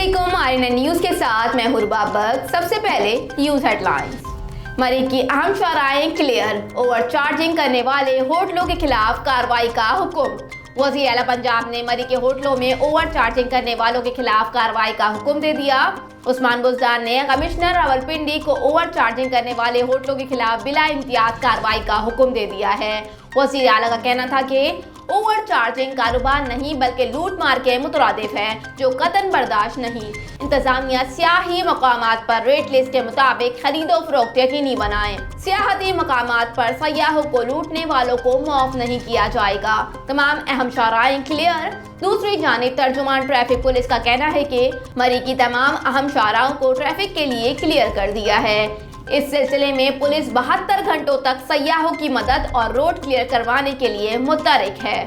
अस्सलामुअलैकुम RNN news के साथ मैं हुरबा बग। सबसे पहले न्यूज़ हेडलाइंस। मरी की अहम शरआएं क्लियर, ओवर चार्जिंग करने वाले होटलों के खिलाफ कार्रवाई का हुक्म। वज़ीर आला पंजाब ने मरी के होटलों में ओवर चार्जिंग करने वालों के खिलाफ कार्रवाई का हुक्म दे दिया। उस्मान बुज़दार ने कमिश्नर रावलपिंडी को ओवर चार्जिंग करने वाले होटलों के खिलाफ बिला इम्तियाज कार्रवाई का हुक्म दे दिया है। वज़ीर आला का कहना था कि ओवर चार्जिंग कारोबार नहीं बल्कि लूट मार के मुतरादिफ है, जो कतन बर्दाश्त नहीं। इंतजामिया सियाही मकामात पर रेट लिस्ट के मुताबिक खरीदो फरोख्त यकीनी बनाएं। सियाहती मकामात पर सयाहों को लूटने वालों को माफ नहीं किया जाएगा। तमाम अहम शरआएं क्लियर। दूसरी जानिब तर्जुमान ट्रैफिक पुलिस का कहना है कि मरी की तमाम अहम शरआओं को ट्रैफिक के लिए क्लियर कर दिया है। इस सिलसिले में पुलिस 72 घंटों तक सयाहों की मदद और रोड क्लियर करवाने के लिए मुतहरिक है।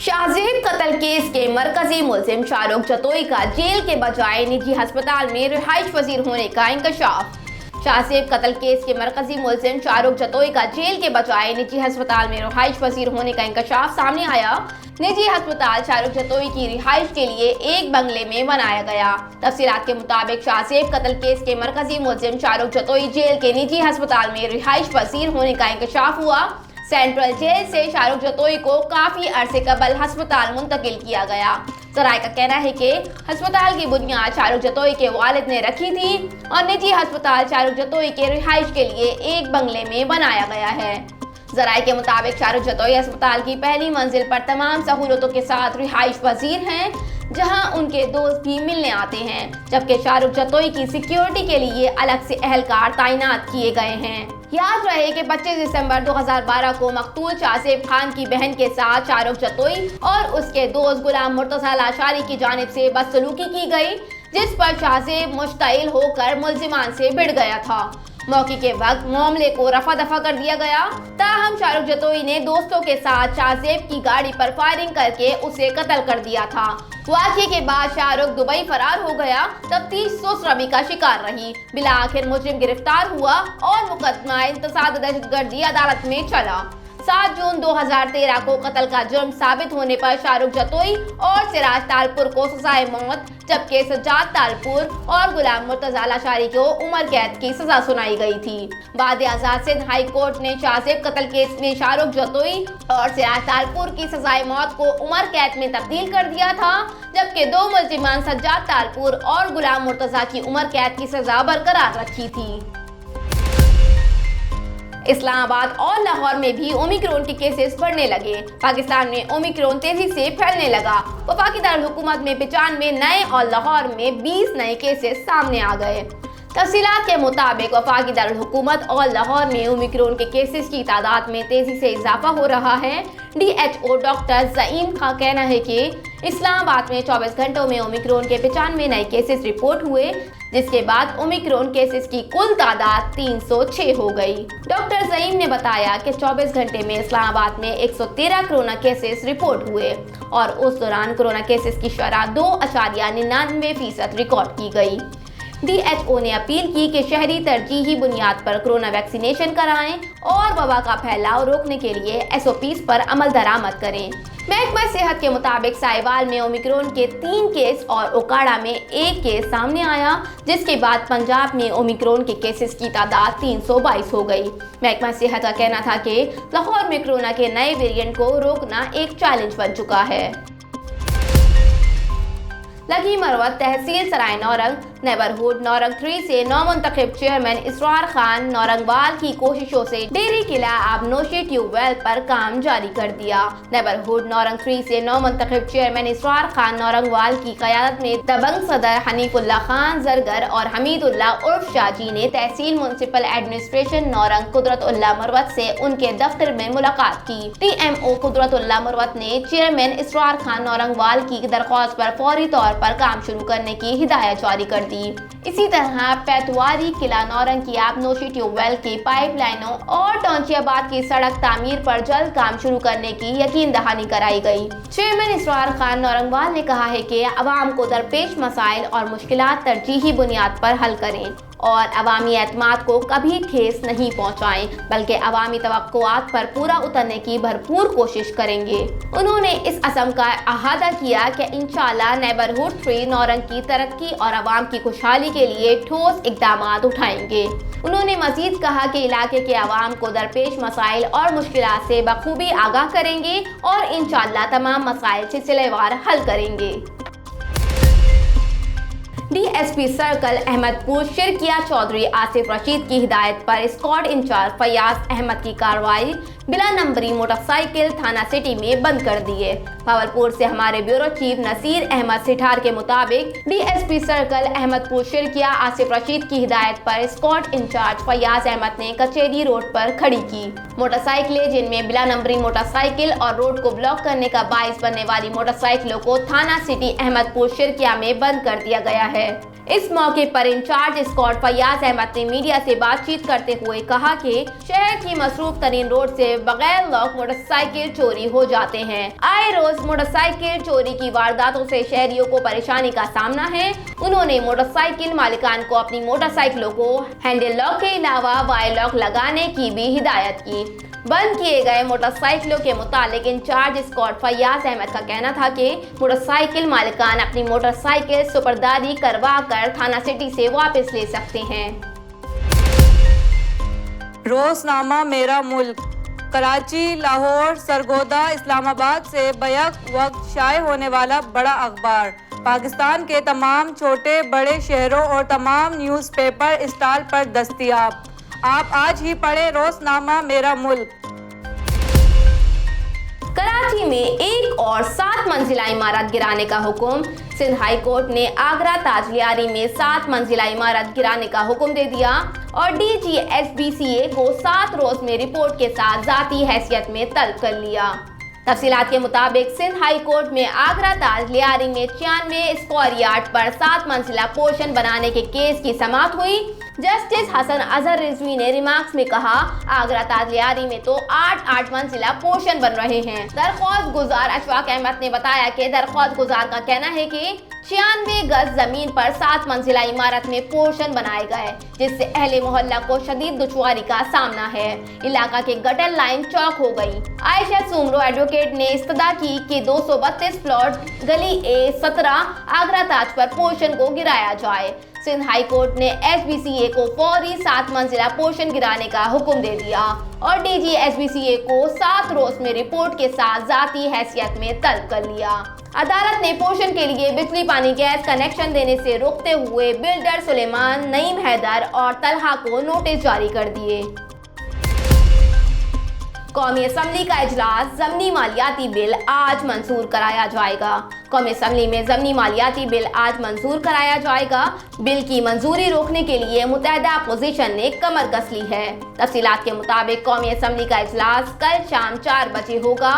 शाहजेब कत्ल केस के मरकजी मुलजिम शाहरुख जतोई का जेल के बजाय निजी अस्पताल में रिहाइश पजीर होने का इंकशाफ। शाहजेब कत्ल केस के मरकजी मुलजिम शाहरुख जतोई का जेल के बजाय निजी अस्पताल में रिहाइश पजीर होने का इंकशाफ सामने आया। निजी अस्पताल शाहरुख जतोई की रिहाइश के लिए एक बंगले में बनाया गया। तफसीलात के मुताबिक शाहजेब कत्ल केस के मरकजी मुलजिम शाहरुख जतोई जेल के निजी अस्पताल में रिहाइश पजीर होने का इंकशाफ हुआ। सेंट्रल जेल से शाहरुख जतोई को काफी अरसे कबल अस्पताल मुंतकिल किया गया। जराये का कहना है कि अस्पताल की बुनियाद शाहरुख जतोई के वालिद ने रखी थी और निजी अस्पताल शाहरुख जतोई के रिहाइश के लिए एक बंगले में बनाया गया है। जराये के मुताबिक शाहरुख जतोई अस्पताल की पहली मंजिल पर तमाम सहूलतों के साथ रिहाइश पजीर हैं, जहां उनके दोस्त भी मिलने आते हैं, जबकि शाहरुख जतोई की सिक्योरिटी के लिए अलग से अहलकार तैनात किए गए हैं। याद रहे कि 25 दिसंबर 2012 को मकतूल शाहजेब खान की बहन के साथ शाहरुख जतोई और उसके दोस्त गुलाम मुर्तज़ा लाशारी की जानिब से बदसलूकी की गई, जिस पर शाहजेब मुश्तइल होकर मुलजिमान से भिड़ गया था। मौके के वक्त मामले को रफा दफा कर दिया गया। ताहम शाहरुख जतोई ने दोस्तों के साथ शाहजेब की गाड़ी पर फायरिंग करके उसे कत्ल कर दिया था। वाक़ये के बाद शाहरुख दुबई फरार हो गया। तफ्तीश सोसरमी का शिकार रही। बिला आखिर मुजरिम गिरफ्तार हुआ और मुकदमा इंतसाद दहशतगर्दी अदालत में चला। 7 जून 2013 को कत्ल का जुर्म साबित होने पर शाहरुख जतोई और सिराज तालपुर को सजाए मौत, जबकि सज्जाद तालपुर और गुलाम मुर्तज़ा लाशारी को उम्र कैद की सजा सुनाई गई थी। बाद आजाद सिंध हाई कोर्ट ने शाहजेब कत्ल केस में शाहरुख जतोई और सिराज तालपुर की सजाए मौत को उम्र कैद में तब्दील कर दिया था, जबकि दो मुलजिमान सज्जाद तालपुर और गुलाम मुर्तज़ा की उम्र कैद की सजा बरकरार रखी थी। इस्लामाबाद और लाहौर में भी ओमिक्रॉन के केसेस बढ़ने लगे। पाकिस्तान में ओमिक्रॉन तेजी से फैलने लगा। वफाकी दारुल हुकूमत में 95 नए और लाहौर में 20 नए केसेस सामने आ गए। तफसीलात के मुताबिक वफाकी दारुल हुकूमत और लाहौर में ओमिक्रॉन के केसेस की तादाद में तेजी से इजाफा हो रहा है। DHO डॉक्टर ज़ईम का कहना है कि इस्लामाबाद में 24 घंटों में ओमिक्रॉन के 95 नए केसेस रिपोर्ट हुए, जिसके बाद ओमिक्रॉन केसेस की कुल तादाद 306 हो गई। डॉक्टर ज़ईम ने बताया कि 24 घंटे में इस्लामाबाद में 113 कोरोना केसेस रिपोर्ट हुए और उस दौरान कोरोना केसेस की शरह 2.99% रिकॉर्ड की गई। DHO ने अपील की कि शहरी तरजीही बुनियाद पर कोरोना वैक्सीनेशन कराएं और वबा का फैलाव रोकने के लिए SOPs पर अमल दरामद करें। महकमा सेहत के मुताबिक साहिवाल में ओमिक्रॉन के 3 केस और ओकाड़ा में 1 केस सामने आया, जिसके बाद पंजाब में ओमिक्रॉन के केसेस की तादाद 322 हो गई। महकमा सेहत का कहना था कि लाहौर में कोरोना के नए वेरिएंट को रोकना एक चैलेंज बन चुका है। लगी मरवत तहसील सराय नौरंग नेबरहुड नौरंग 3 से नौमुंतखब चेयरमैन इसरार खान नौरंगवाल की कोशिशों से डेरी किला आबनोशी ट्यूबवेल पर काम जारी कर दिया। नेबरहुड नौरंग 3 से नौमुंतखब चेयरमैन इसरार खान नौरंगवाल की क़यादत में दबंग सदर हनीफुल्ला खान जरगर और हमीदुल्ला उर्फ शाजी ने तहसील म्युनिसिपल एडमिनिस्ट्रेशन नौरंग कुदरतुल्लाह मरवत से उनके दफ्तर में मुलाकात की। TMO कुदरतुल्लाह मरवत ने चेयरमैन इसरार खान नौरंगवाल की दरख्वास्त पर फौरी तौर पर काम शुरू करने की हिदायत जारी कर दी। इसी तरह पैतवारी किला नौरंग की आबनोशी ट्यूबवेल की पाइपलाइनों और टौंचियाबाद की सड़क तामीर पर जल्द काम शुरू करने की यकीन दहानी कराई गई। चेयरमैन इसरार खान नौरंगवाल ने कहा है कि अवाम को दरपेश मसाइल और मुश्किलात तरजीही बुनियाद पर हल करें और अवामी एतमाद को कभी ठेस नहीं पहुंचाएं, बल्कि अवामी तवक्कुआत पर पूरा उतरने की भरपूर कोशिश करेंगे। उन्होंने इस असम का अहादा किया कि इंशाअल्लाह नेबरहुड 3 नौरंग की तरक्की और अवाम की खुशहाली के लिए ठोस इक़दामात उठाएंगे। उन्होंने मजीद कहा कि इलाके के अवाम को दरपेश मसाइल और मुश्किलात से बखूबी आगाह करेंगे और इंशाअल्लाह तमाम मसाइल सिलसिलेवार हल करेंगे। DSP सर्कल अहमदपुर शिरकिया चौधरी आसिफ रशीद की हिदायत पर स्क्वाड इंचार्ज फयाज अहमद की कार्रवाई बिला नंबरी मोटरसाइकिल थाना सिटी में बंद कर दी है। भावलपुर से हमारे ब्यूरो चीफ नसीर अहमद सिठार के मुताबिक DSP सर्कल अहमदपुर शिरकिया आसिफ रशीद की हिदायत पर स्क्वाड इंचार्ज फयाज अहमद ने कचेरी रोड पर खड़ी की मोटरसाइकिलें, जिनमें बिला नंबरी मोटरसाइकिल और रोड को ब्लॉक करने का बाइस बनने वाली मोटरसाइकिलों को थाना सिटी अहमदपुर शिरकिया में बंद कर दिया गया है। इस मौके पर इंचार्ज स्क्वाड फयाज अहमद ने मीडिया से बातचीत करते हुए कहा कि शहर की मसरूफ तरीन रोड से बगैर लॉक मोटरसाइकिल चोरी हो जाते हैं। आए रोज मोटरसाइकिल चोरी की वारदातों से शहरियों को परेशानी का सामना है। उन्होंने मोटरसाइकिल मालिकान को अपनी मोटरसाइकिलों को हैंडल लॉक के अलावा वायर लॉक लगाने की भी हिदायत की। बंद किए गए मोटरसाइकिलों के मुतालिक इंचार्ज स्क्वाड फयाज अहमद का कहना था कि मोटरसाइकिल मालिकान अपनी मोटरसाइकिल सुपरदारी करवा कर थाना सिटी से वापस ले सकते हैं। रोजनामा मेरा मुल्क कराची, लाहौर, सरगोदा, इस्लामाबाद से बैक वक्त शाये होने वाला बड़ा अखबार पाकिस्तान के तमाम छोटे बड़े शहरों और तमाम न्यूज़पेपर स्टॉल पर दस्तयाब। आप आज ही पढ़े रोजनामा मेरा मुल्क। कराची में एक और 7 मंजिला इमारत गिराने का हुक्म। सिंध हाई कोर्ट ने आगरा ताजलियारी में 7 मंजिला इमारत गिराने का हुक्म दे दिया और DG SBCA को 7 रोज में रिपोर्ट के साथ जाती हैसियत में तलब कर लिया। तफसीलात के मुताबिक सिंध हाई कोर्ट में आगरा ताजलियारी में 96 स्क्वायर यार्ड पर 7 मंजिला पोर्शन बनाने के केस की समाअत हुई। जस्टिस हसन अजहर रिजवी ने रिमार्क्स में कहा, आगरा ताजलियारी में तो 8 मंजिला पोर्शन बन रहे हैं। दरख्वास्त गुजार अशफाक अहमद ने बताया कि दरख्वास्त गुजार का कहना है कि 96 गज जमीन पर 7 मंजिला इमारत में पोर्शन बनाए गए, जिससे अहले मोहल्ला को शदीद दुश्वारी का सामना है। इलाका के गटर लाइन चौक हो गई। आयशा सुमरो एडवोकेट ने इस्तदा की कि 232 प्लॉट गली A17 आगरा ताज पर पोर्शन को गिराया जाए। सिंध हाई कोर्ट ने SBCA को फौरी 7 मंजिला पोर्शन गिराने का हुक्म दे दिया और DG SBCA को 7 रोज में रिपोर्ट के साथ जाती हैसियत में तलब कर लिया। अदालत ने पोर्शन के लिए बिजली पानी गैस कनेक्शन देने से रोकते हुए बिल्डर सुलेमान, नईम हैदर और तलहा को नोटिस जारी कर दिए। कौमी असम्बली का इजलास ज़मनी मालियाती बिल आज मंजूर कराया जाएगा। कौमी असम्बली में ज़मनी मालियाती बिल आज मंजूर कराया जाएगा। बिल की मंजूरी रोकने के लिए मुत्तहिदा अपोजिशन ने कमर कस ली है। तफसीलात के मुताबिक कौमी असम्बली का इजलास कल शाम 4 बजे होगा।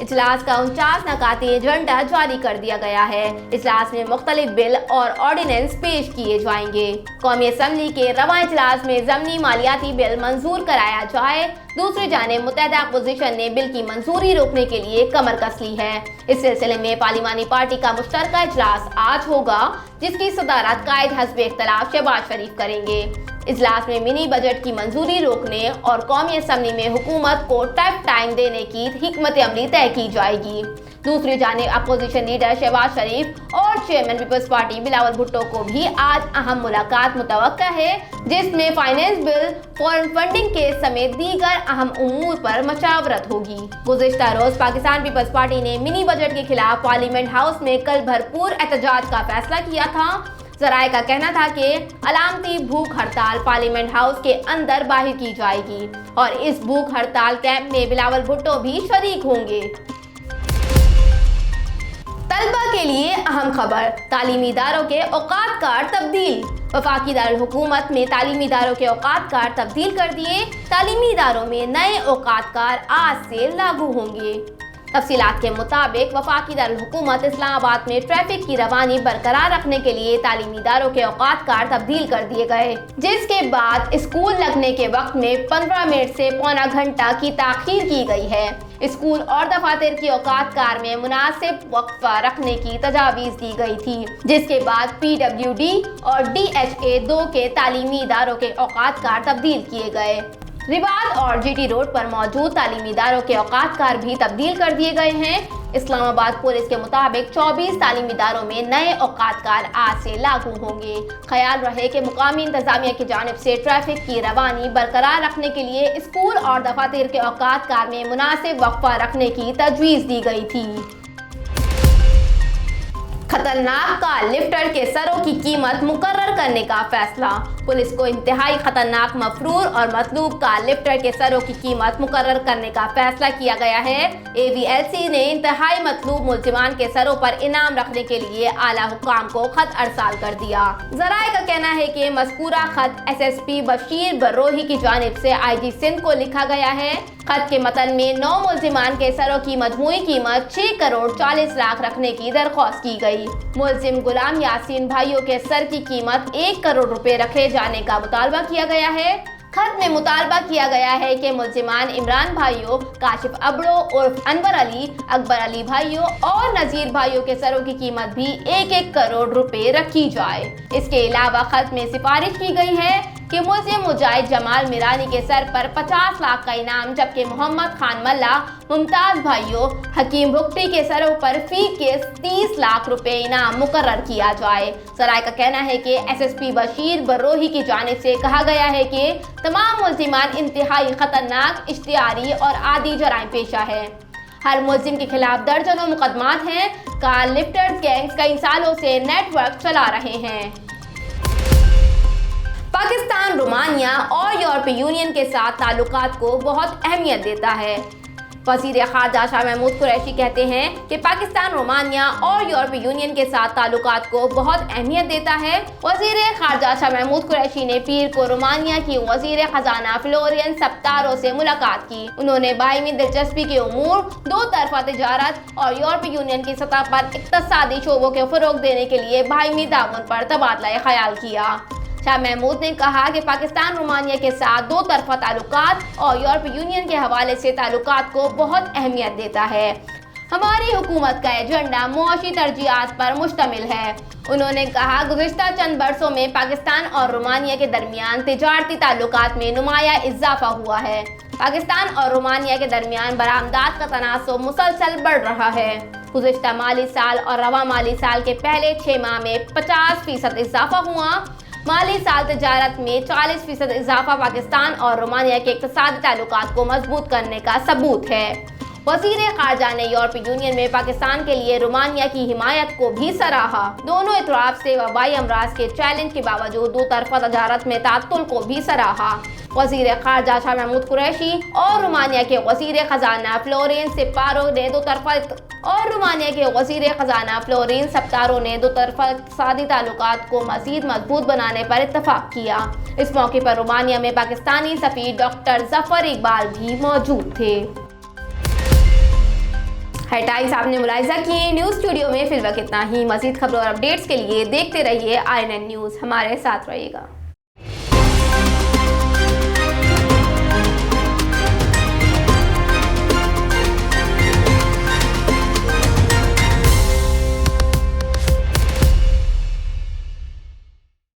इजलास का 49 नकाती एजेंडा जारी कर दिया गया है। इजलास में मुख्तलिफ बिल और ऑर्डिनेंस पेश किए जाएंगे। कौमी असम्बली के रवा इजलास में ज़मनी मालियाती बिल मंजूर कराया जाए। दूसरी जानिब मुत्तहिदा अपोजिशन ने बिल की मंजूरी रोकने के लिए कमर कस ली है। इस सिलसिले में पार्लिमानी पार्टी का मुश्तरका इजलास आज होगा, जिसकी सदारत कायद हस्ब इख्तिलाफ शहबाज शरीफ करेंगे। इजलास में मिनी बजट की मंजूरी रोकने और कौमी असम्बली में हुकूमत को टफ टाइम देने की हिकमत अमली तय की जाएगी। दूसरी जानिब अपोजिशन लीडर शहबाज शरीफ और chairman Peoples Party Bilawal Bhutto को भी आज अहम मुलाकात मुतवक्का है, जिसमें finance bill, foreign funding case समेत दीगर अहम उमूर पर मशावरत होगी। गुज़िश्ता रोज पाकिस्तान पीपल्स पार्टी ने मिनी बजट के खिलाफ पार्लियामेंट हाउस में कल भरपूर एहतजाज का फैसला किया था। ज़राए का कहना था कि अलामती भूख हड़ताल पार्लियामेंट हाउस के अंदर बाहर की जाएगी और इस भूख हड़ताल कैंप में बिलावल भुट्टो भी शरीक होंगे। तलबा के लिए अहम खबर, तालीमी इदारों के औकात कार्ड तब्दील। वफाकी दारुल हुकूमत में तालीमी इदारों के औकात कार्ड तब्दील कर दिए। तालीमी इदारों में नए औकात कार्ड आज से लागू होंगे। तफसीलात के मुताबिक वफाकी दारुल-हुकूमत इस्लामाबाद में ट्रैफिक की रवानी बरकरार रखने के लिए तालीमी इदारों के औकात कार तब्दील कर दिए गए, जिसके बाद स्कूल लगने के वक्त में 15 मिनट से पौना घंटा की ताखीर की गई है। स्कूल और दफातर की औकात कार में मुनासिब वक्फा रखने की तजावीज़ दी गई थी, जिसके बाद PWD और DHA 2 के तालीमी इदारों के औकात कार तब्दील किए गए। रिबाद और GT रोड पर मौजूद तालीमी इदारों के औकात कार भी तब्दील कर दिए गए हैं। इस्लामाबाद पुलिस के मुताबिक 24 तालीमी इदारों में नए औकात कार आज से लागू होंगे। ख्याल रहे कि मुकामी इंतजामिया की जानिब से ट्रैफिक की रवानी बरकरार रखने के लिए स्कूल और दफातर के औकात कार में मुनासिब वक्फा रखने की तजवीज़ दी गई थी। खतरनाक कार लिफ्टर के सरों की कीमत मुकर्रर करने का फैसला। पुलिस को इंतहाई खतरनाक मफरूर और मतलूब कार लिफ्टर के सरों की कीमत मुकर्रर करने का फैसला किया गया है। AVLC ने इंतहाई मतलूब मुल्जिमान के सरों पर इनाम रखने के लिए आला हुक्काम को खत अरसाल कर दिया। ज़राए का कहना है कि मज़कूरा खत SSP बशीर बर्रोही की जानिब से IG सिंध को लिखा गया है। खत के मतन में 9 मुल्जिमान के सरों की मजमूई कीमत 6 करोड़ 40 लाख रखने की दरख्वास्त की गई। मुल्जिम गुलाम यासीन भाइयों के सर की कीमत 1 करोड़ रुपए रखे जाने का मुतालबा किया गया है। खत में मुतालबा किया गया है कि मुल्जिमान इमरान भाइयों, काशिफ अबड़ो उर्फ अनवर अली, अकबर अली भाइयों और नजीर भाइयों के सरों की कीमत भी 1-1 करोड़ रुपए रखी जाए। इसके अलावा खत में सिफारिश की गई है कि मुल्जिम मुजाहिद जमाल मिरानी के सर पर 50 लाख का इनाम, जबकि मोहम्मद खान मल्ला, मुमताज भाइयों, हकीम भुगटी के सरों पर फी केस 30 लाख रुपए इनाम मुकर्रर किया जाए। सराय का कहना है कि SSP बशीर बर्रोही की जानिब से कहा गया है कि तमाम मुल्जिमान इंतहाई खतरनाक, इश्तिहारी और आदी जराइम पेशा है। हर मुल्जिम के खिलाफ दर्जनों मुकदमात हैं। कार लिफ्टर्स गैंग्स कई सालों से नेटवर्क चला रहे हैं। पाकिस्तान रोमानिया और यूरोपीय यूनियन के साथ ताल्लुकात को बहुत अहमियत देता है। वज़ीर ख़ारजा शाह महमूद कुरैशी कहते हैं कि पाकिस्तान रोमानिया और यूरोपीय यूनियन के साथ ताल्लुकात को बहुत अहमियत देता है। वज़ीर ख़ारजा शाह महमूद कुरैशी ने पीर को रोमानिया की वज़ीर ख़जाना फ्लोरियन सप्तारो से मुलाकात की। उन्होंने बाहिमी दिलचस्पी के उमूर, दो तरफ़ा तिजारत और यूरोपीय यूनियन की सतह पर इक़्तिसादी शोबों को फ़रोग़ देने के लिए बाहिमी ताउन पर तबादला ख़याल किया। शाह महमूद ने कहा कि पाकिस्तान रोमानिया के साथ दो तरफा ताल्लुकात और यूरोपीय यूनियन के हवाले से ताल्लुकात को बहुत अहमियत देता है। हमारी हुकूमत का एजेंडा मुआशी तरजीहात पर मुश्तमिल है। उन्होंने कहा, गुज़िश्ता चंद बरसों में पाकिस्तान और रोमानिया के दरमियान तिजारती ताल्लुकात में नुमाया इजाफा हुआ है। पाकिस्तान और रोमानिया के दरमियान बरामदात का तनासुब मुसलसल बढ़ रहा है। गुज़िश्ता माली साल और रवा माली साल के पहले 6 माह में 50% इजाफा हुआ। माली साल तिजारत में 40% इजाफा पाकिस्तान और रोमानिया के इक़्तिसादी ताल्लुकात को मजबूत करने का सबूत है। वज़ीर ख़ारजा ने यूरोपीय यूनियन में पाकिस्तान के लिए रोमानिया की हिमायत को भी सराहा। दोनों इतराफ़ से वबाई अमराज के चैलेंज के बावजूद दो तरफा तजारत में तातुल को भी सराहा। वज़ीर ख़ारजा शाह महमूद कुरैशी और रोमानिया के वज़ीर ख़जाना फ्लोरिन सप्तारो ने दो तरफा इक़्तिसादी ताल्लुकात को मज़ीद मजबूत बनाने पर इत्तफ़ाक़ किया। इस मौके पर रोमानिया में पाकिस्तानी सफ़ीर डॉक्टर ज़फ़र इकबाल भी मौजूद थे। टाइम्स आपने मुलाहिज़ा किए। न्यूज़ स्टूडियो में फिलहाल इतना ही। मज़ीद खबरों और अपडेट्स के लिए देखते रहिए INN न्यूज़। हमारे साथ रहिएगा।